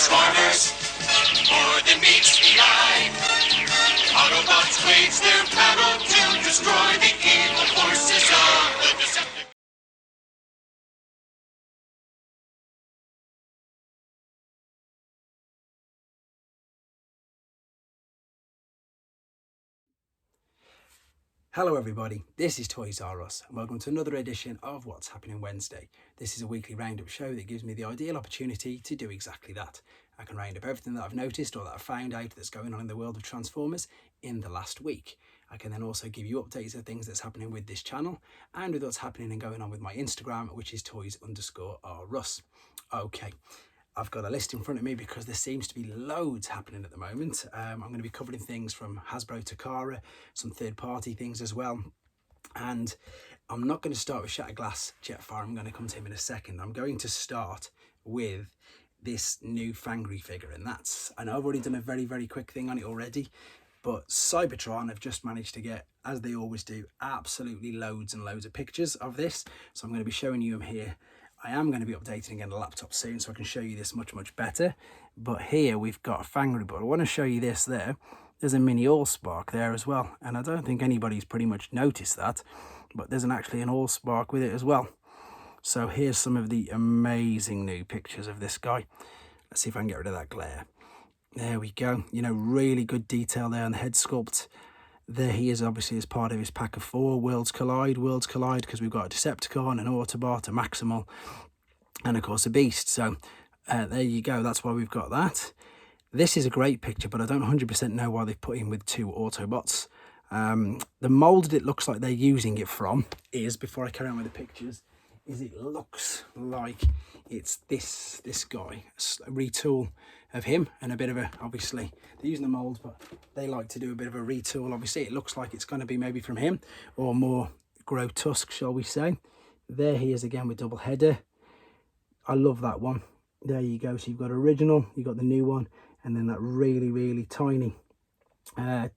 Transformers, more than meets the eye. Autobots wage their battle to destroy the evil forces of the Decepticons. Hello everybody, this is Toys R Us and welcome to another edition of What's Happening Wednesday. This is a weekly roundup show that gives me the ideal opportunity to do exactly that. I can round up everything that I've noticed or that I've found out that's going on in the world of Transformers in the last week. I can then also give you updates of things that's happening with this channel and with what's happening and going on with my Instagram, which is toys_rus. Okay. I've got a list in front of me because there seems to be loads happening at the moment. I'm going to be covering things from Hasbro to Kara, some third-party things as well. And I'm not going to start with Shattered Glass Jetfire. I'm going to come to him in a second. I'm going to start with this new Fangry figure, and I know I've already done a very, very quick thing on it already, but Cybertron have just managed to get, as they always do, absolutely loads and loads of pictures of this. So I'm going to be showing you them here. I am going to be updating again the laptop soon so I can show you this much better. But here we've got a Fangry, but I want to show you this there. There's a mini Allspark there as well. And I don't think anybody's pretty much noticed that, but there's actually an Allspark with it as well. So here's some of the amazing new pictures of this guy. Let's see if I can get rid of that glare. There we go. You know, really good detail there on the head sculpt. There he is, obviously, as part of his pack of 4, Worlds Collide, because we've got a Decepticon, an Autobot, a Maximal, and of course a Beast. So there you go, that's why we've got that. This is a great picture, but I don't 100% know why they've put in with 2 Autobots. The mould that it looks like they're using it from is, before I carry on with the pictures, is it looks like it's this guy, a retool of him, and a bit of a, obviously they're using the molds, but they like to do a bit of a retool. Obviously it looks like it's going to be maybe from him, or more grotesque, shall we say. There he is again with double header. I love that one. There you go. So you've got original, you've got the new one, and then that really tiny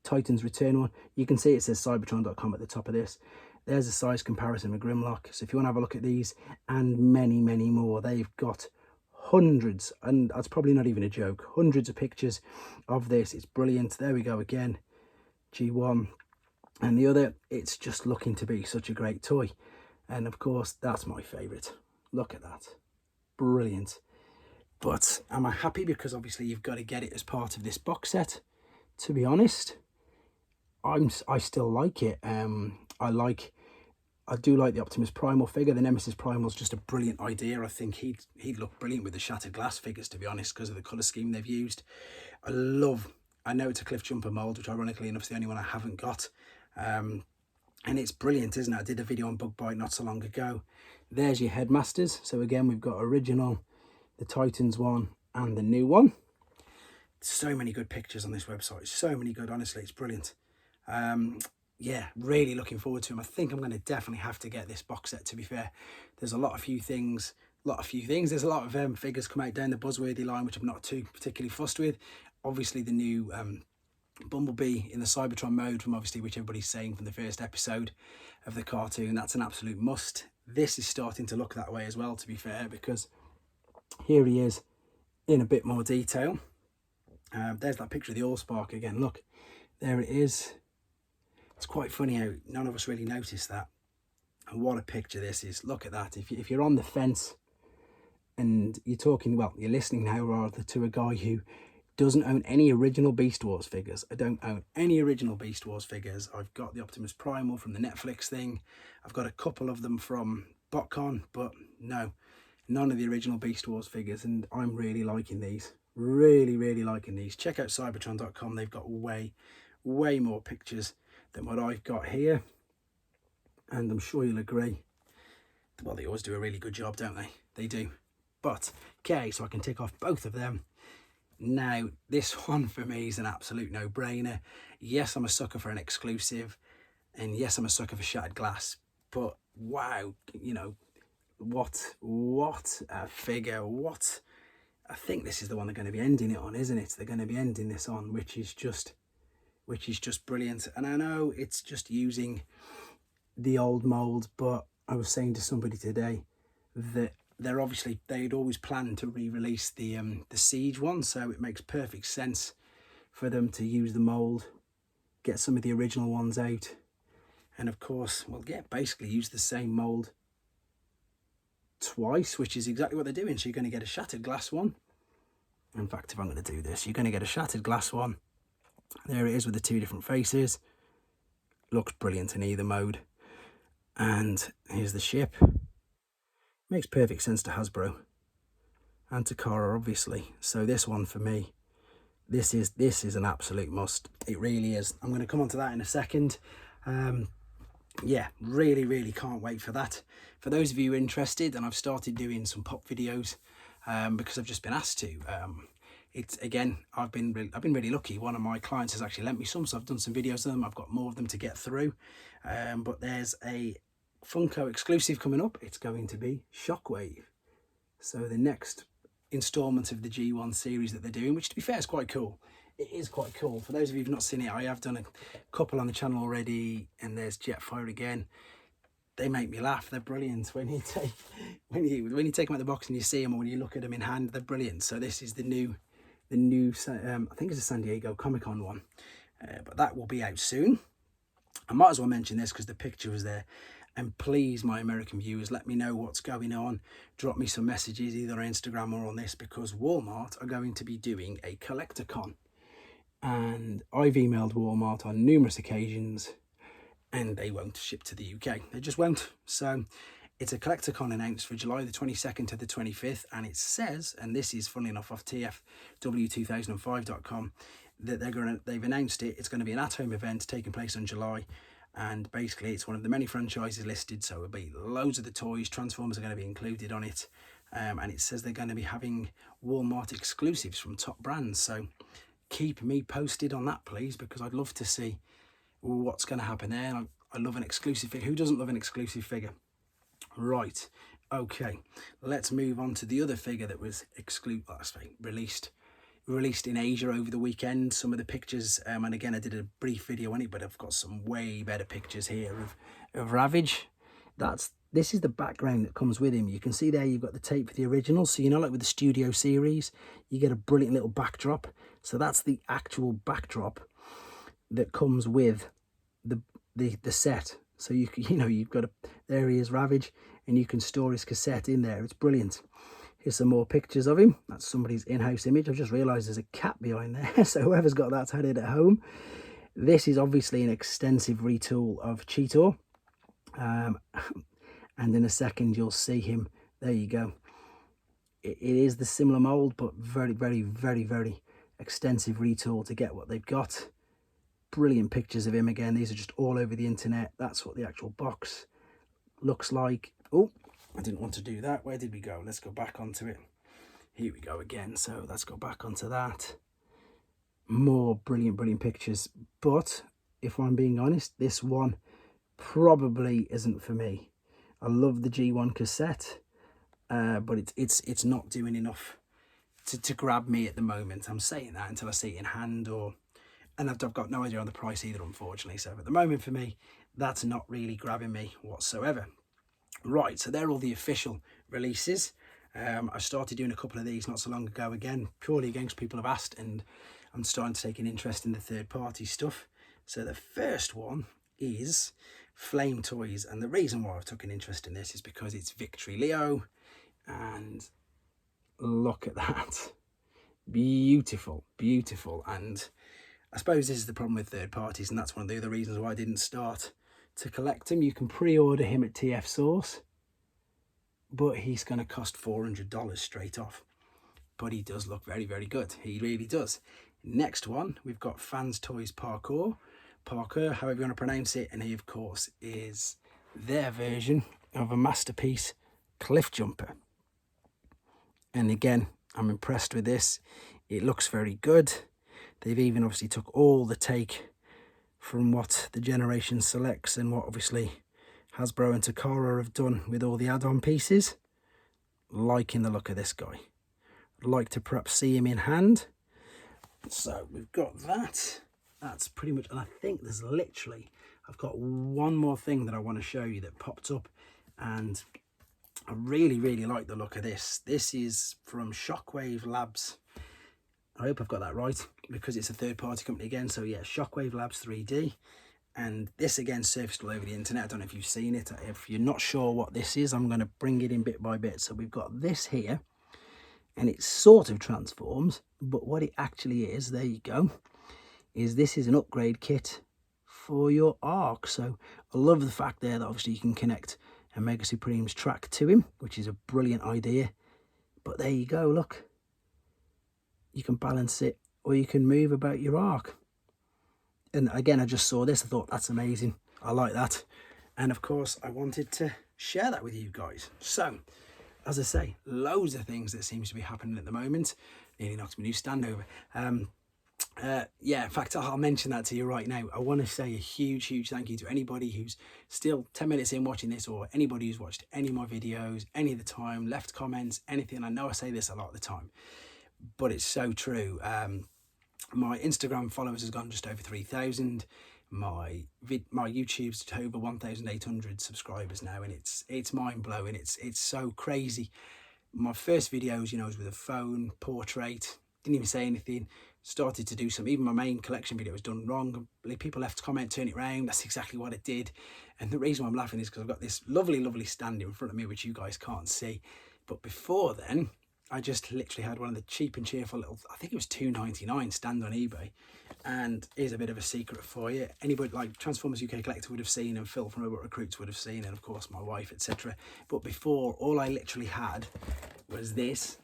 Titan's Return one. You can see it says cybertron.com at the top of this. There's a size comparison with Grimlock. So if you want to have a look at these and many more, they've got hundreds, and that's probably not even a joke, hundreds of pictures of this. It's brilliant. There we go again, G1 and the other. It's just looking to be such a great toy, and of course that's my favorite. Look at that, brilliant. But am I happy? Because obviously you've got to get it as part of this box set. To be honest, I still like it. I do like the Optimus Primal figure. The Nemesis Primal is just a brilliant idea. I think he'd look brilliant with the Shattered Glass figures, to be honest, because of the colour scheme they've used. I know it's a Cliff Jumper mould, which ironically enough is the only one I haven't got. And it's brilliant, isn't it? I did a video on Bug Bite not so long ago. There's your Headmasters. So again, we've got original, the Titans one, and the new one. So many good pictures on this website. So many good, honestly, it's brilliant. Yeah, really looking forward to him. I think I'm going to definitely have to get this box set, to be fair. There's a few things. There's a lot of figures come out down the Buzzworthy line, which I'm not too particularly fussed with. Obviously, the new Bumblebee in the Cybertron mode, from obviously which everybody's saying from the first episode of the cartoon, that's an absolute must. This is starting to look that way as well, to be fair, because here he is in a bit more detail. There's that picture of the Allspark again. Look, there it is. It's quite funny how none of us really noticed that. And what a picture this is. Look at that. If you're on the fence and you're talking, well, you're listening now rather to a guy who doesn't own any original Beast Wars figures. I don't own any original Beast Wars figures. I've got the Optimus Primal from the Netflix thing. I've got a couple of them from BotCon, but no, none of the original Beast Wars figures. And I'm really liking these. Really liking these. Check out cybertron.com. They've got way more pictures than what I've got here, and I'm sure you'll agree. Well, they always do a really good job, don't they? They do. But okay, so I can tick off both of them. Now this one for me is an absolute no-brainer. Yes, I'm a sucker for an exclusive, and yes, I'm a sucker for Shattered Glass, but wow, you know what a figure. What, I think this is the one they're going to be ending it on, isn't it? They're going to be ending this on, which is just brilliant. And I know it's just using the old mold, but I was saying to somebody today that they'd always planned to re-release the Siege one, so it makes perfect sense for them to use the mold, get some of the original ones out, and of course, well, yeah, basically use the same mold twice, which is exactly what they're doing. So you're going to get a shattered glass one. In fact, if I'm going to do this, you're going to get a shattered glass one. There it is with the two different faces. Looks brilliant in either mode. And here's the ship. Makes perfect sense to Hasbro and to Kara, obviously. So this one for me, this is an absolute must. It really is. I'm going to come on to that in a second. Yeah, really can't wait for that. For those of you interested, and I've started doing some pop videos because I've just been asked to. It's again, I've been really lucky. One of my clients has actually lent me some, so I've done some videos of them. I've got more of them to get through. But there's a Funko exclusive coming up. It's going to be Shockwave. So the next installment of the G1 series that they're doing, which to be fair is quite cool. It is quite cool. For those of you who've not seen it, I have done a couple on the channel already, and there's Jetfire again. They make me laugh. They're brilliant. When you take them out of the box and you see them, or when you look at them in hand, they're brilliant. So this is the new I think it's a San Diego Comic-Con one, but that will be out soon. I might as well mention this because the picture was there. And please, my American viewers, let me know what's going on. Drop me some messages either on Instagram or on this, because Walmart are going to be doing a collector con. And I've emailed Walmart on numerous occasions and they won't ship to the UK. They just won't. So it's a collector con announced for July the 22nd to the 25th. And it says, and this is funnily enough off tfw2005.com, that they've announced it. It's going to be an at-home event taking place in July. And basically it's one of the many franchises listed. So it'll be loads of the toys. Transformers are going to be included on it. And it says they're going to be having Walmart exclusives from top brands. So keep me posted on that, please, because I'd love to see what's going to happen there. And I love an exclusive figure. Who doesn't love an exclusive figure? Right. Okay. Let's move on to the other figure that was released in Asia over the weekend. Some of the pictures, and again, I did a brief video on it, but I've got some way better pictures here of Ravage. This is the background that comes with him. You can see there you've got the tape for the original. So, you know, like with the Studio Series, you get a brilliant little backdrop. So that's the actual backdrop that comes with the set. So you've got there he is, Ravage, and you can store his cassette in there. It's brilliant. Here's some more pictures of him. That's somebody's in-house image. I've just realised there's a cat behind there. So whoever's got that's had it at home. This is obviously an extensive retool of Cheetor. And in a second, you'll see him. There you go. It is the similar mold, but very extensive retool to get what they've got. Brilliant pictures of him again. These are just all over the internet. That's what the actual box looks like. Oh, I didn't want to do that. Where did we go? Let's go back onto it. Here we go again. So let's go back onto that. More brilliant pictures. But if I'm being honest, this one probably isn't for me. I love the G1 cassette, but it's not doing enough to grab me at the moment. I'm saying that until I see it in hand, and I've got no idea on the price either, unfortunately. So at the moment for me, that's not really grabbing me whatsoever. Right, so they're all the official releases. I started doing a couple of these not so long ago, again, purely against people have asked, and I'm starting to take an interest in the third-party stuff. So the first one is Flame Toys, and the reason why I've took an interest in this is because it's Victory Leo, and look at that. Beautiful. And I suppose this is the problem with third parties, and that's one of the other reasons why I didn't start to collect him. You can pre-order him at TF Source, but he's going to cost $400 straight off. But he does look very good. He really does. Next one, we've got Fans Toys Parkour, however you want to pronounce it, and he of course is their version of a masterpiece cliff jumper. And again, I'm impressed with this. It looks very good. They've even obviously took all the take from what the Generation Selects and what obviously Hasbro and Takara have done with all the add-on pieces. Liking the look of this guy. I'd like to perhaps see him in hand. So we've got that. That's pretty much, and I think there's literally, I've got one more thing that I want to show you that popped up, and I really like the look of this. This is from Shockwave Labs. I hope I've got that right, because it's a third-party company again. So yeah, Shockwave Labs 3D. And this again surfaced all over the internet. I don't know if you've seen it. If you're not sure what this is, I'm going to bring it in bit by bit. So we've got this here, and it sort of transforms, but what it actually is, there you go, is this is an upgrade kit for your Ark. So I love the fact there that obviously you can connect a Mega Supreme's track to him, which is a brilliant idea. But there you go, look. You can balance it, or you can move about your Ark. And again, I just saw this, I thought that's amazing. I like that. And of course, I wanted to share that with you guys. So, as I say, loads of things that seems to be happening at the moment. Nearly knocked my new stand over. Yeah, in fact, I'll mention that to you right now. I want to say a huge thank you to anybody who's still 10 minutes in watching this, or anybody who's watched any of my videos, any of the time, left comments, anything. I know I say this a lot of the time, but it's so true. My Instagram followers has gone just over 3,000. My YouTube's to over 1,800 subscribers now, and it's mind blowing. It's so crazy. My first videos, you know, was with a phone portrait. Didn't even say anything. Started to do some. Even my main collection video was done wrong. People left a comment, turn it around. That's exactly what I did. And the reason why I'm laughing is because I've got this lovely stand in front of me, which you guys can't see. But before then, I just literally had one of the cheap and cheerful little, I think it was $2.99 stand on eBay. And here's a bit of a secret for you. Anybody like Transformers UK Collector would have seen, and Phil from Robot Recruits would have seen, and of course my wife, etc. But before, all I literally had was this.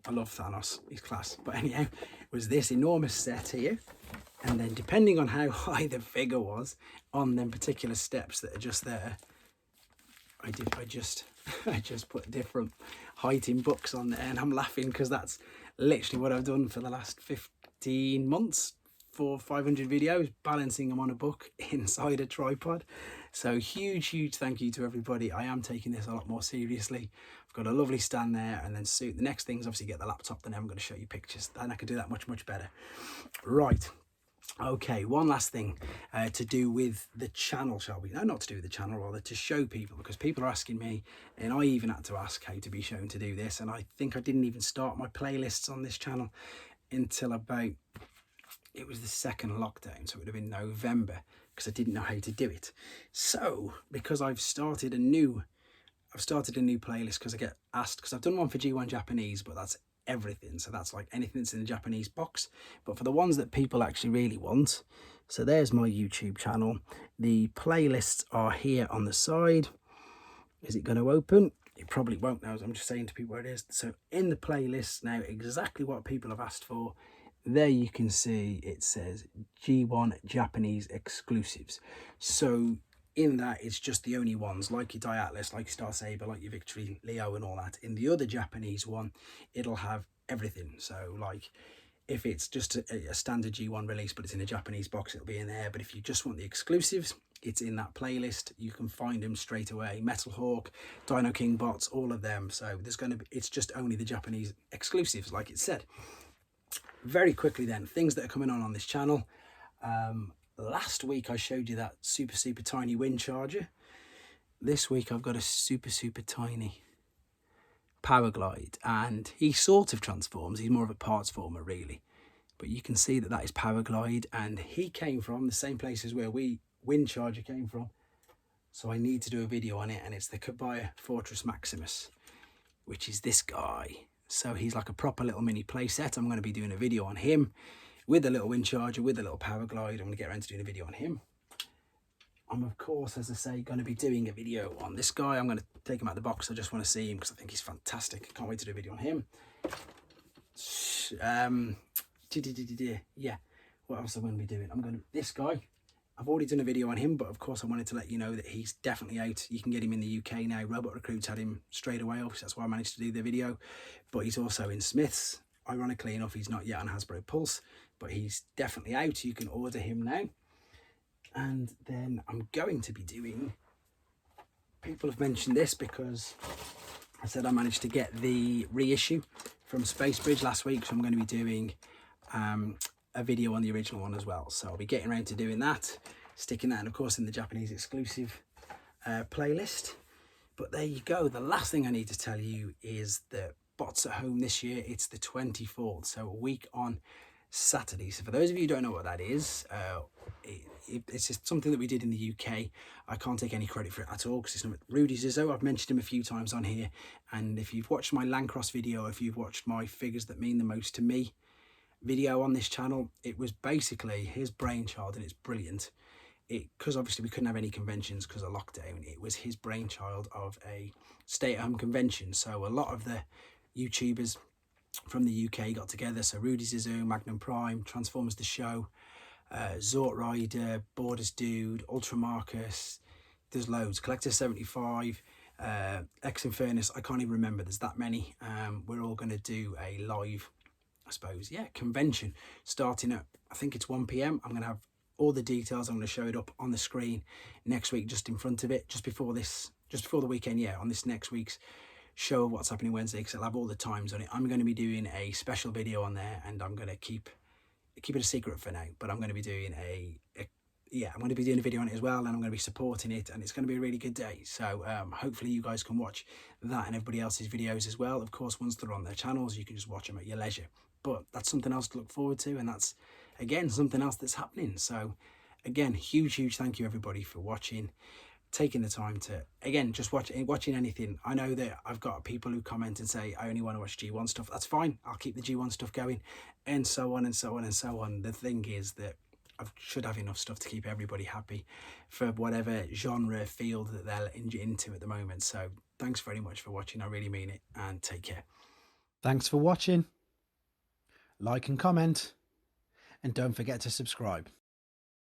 I love Thanos, he's class. But anyhow, was this enormous set here. And then depending on how high the figure was on them particular steps that are just there, I just put different heighting books on there, and I'm laughing because that's literally what I've done for the last 15 months, 400-500 videos, balancing them on a book inside a tripod. So huge thank you to everybody. I am taking this a lot more seriously. I've got a lovely stand there, and then soon the next thing is obviously get the laptop, then I'm going to show you pictures, then I can do that much better. Right. Okay, one last thing to do with the channel, shall we? No, not to do with the channel, rather to show people, because people are asking me, and I even had to ask how to be shown to do this, and I think I didn't even start my playlists on this channel until about, it was the second lockdown, so it would have been November, because I didn't know how to do it. So, because I've started a new playlist, because I get asked, because I've done one for G1 Japanese, but that's everything, so that's like anything that's in the Japanese box. But for the ones that people actually really want, so there's my YouTube channel. The playlists are here on the side. Is it going to open? It probably won't now, I'm just saying to people where it is. So in the playlist now, exactly what people have asked for. There you can see it says G1 Japanese exclusives. So in that, it's just the only ones, like your Diatlas, like your Star Saber, like your Victory Leo and all that. In the other Japanese one, it'll have everything. So like if it's just a standard G1 release, but it's in a Japanese box, it'll be in there. But if you just want the exclusives, it's in that playlist. You can find them straight away. Metal Hawk, Dino King bots, all of them. So there's going to be, it's just only the Japanese exclusives, like it said. Very quickly then, things that are coming on this channel. Last week I showed you that super tiny wind charger. This week I've got a super tiny power glide, and he sort of transforms. He's more of a parts former really, but you can see that that is power glide, and he came from the same places where wind charger came from. So I need to do a video on it, and it's the Kabaya Fortress Maximus, which is this guy. So he's like a proper little mini play set. I'm going to be doing a video on him with a little wind charger, with a little power glide. I'm going to get around to doing a video on him. I'm, of course, as I say, going to be doing a video on this guy. I'm going to take him out of the box. I just want to see him because I think he's fantastic. I can't wait to do a video on him. Yeah, what else am I going to be doing? This guy, I've already done a video on him, but of course I wanted to let you know that he's definitely out. You can get him in the UK now. Robot Recruits had him straight away, obviously that's why I managed to do the video. But he's also in Smith's. Ironically enough, he's not yet on Hasbro Pulse, but he's definitely out. You can order him now. And then I'm going to be doing, people have mentioned this because I said I managed to get the reissue from Space Bridge last week, so I'm going to be doing a video on the original one as well. So I'll be getting around to doing that, sticking that, and of course in the Japanese exclusive playlist. But there you go. The last thing I need to tell you is that Bots at Home this year, it's the 24th, so a week on Saturday. So for those of you who don't know what that is, it's just something that we did in the UK. I can't take any credit for it at all because it's not Rudy Zizzo. I've mentioned him a few times on here, and if you've watched my Landcross video, if you've watched my Figures That Mean the Most to Me video on this channel, it was basically his brainchild, and it's brilliant. Because obviously we couldn't have any conventions because of lockdown, it was his brainchild of a stay-at-home convention. So a lot of the YouTubers from the UK got together. So Rudy Zizou, Magnum Prime, Transformers The Show, Zort Rider, Borders Dude, Ultra Marcus, there's loads, Collector 75, X Infernus, I can't even remember, there's that many. We're all going to do a live, I suppose, convention starting at, I think it's 1 p.m. I'm going to have all the details. I'm going to show it up on the screen next week, just in front of it, just before the weekend, on this next week's show of What's Happening Wednesday, because I'll have all the times on it. I'm going to be doing a special video on there, and I'm going to keep it a secret for now, but I'm going to be doing I'm going to be doing a video on it as well, and I'm going to be supporting it, and it's going to be a really good day. So hopefully you guys can watch that and everybody else's videos as well. Of course, once they're on their channels, you can just watch them at your leisure. But that's something else to look forward to, and that's, again, something else that's happening. So, again, huge thank you, everybody, for watching, taking the time to, again, just watching anything. I know that I've got people who comment and say, I only want to watch G1 stuff. That's fine. I'll keep the G1 stuff going, and so on and so on and so on. The thing is that I should have enough stuff to keep everybody happy for whatever genre field that they're into at the moment. So, thanks very much for watching. I really mean it, and take care. Thanks for watching. Like and comment, and don't forget to subscribe.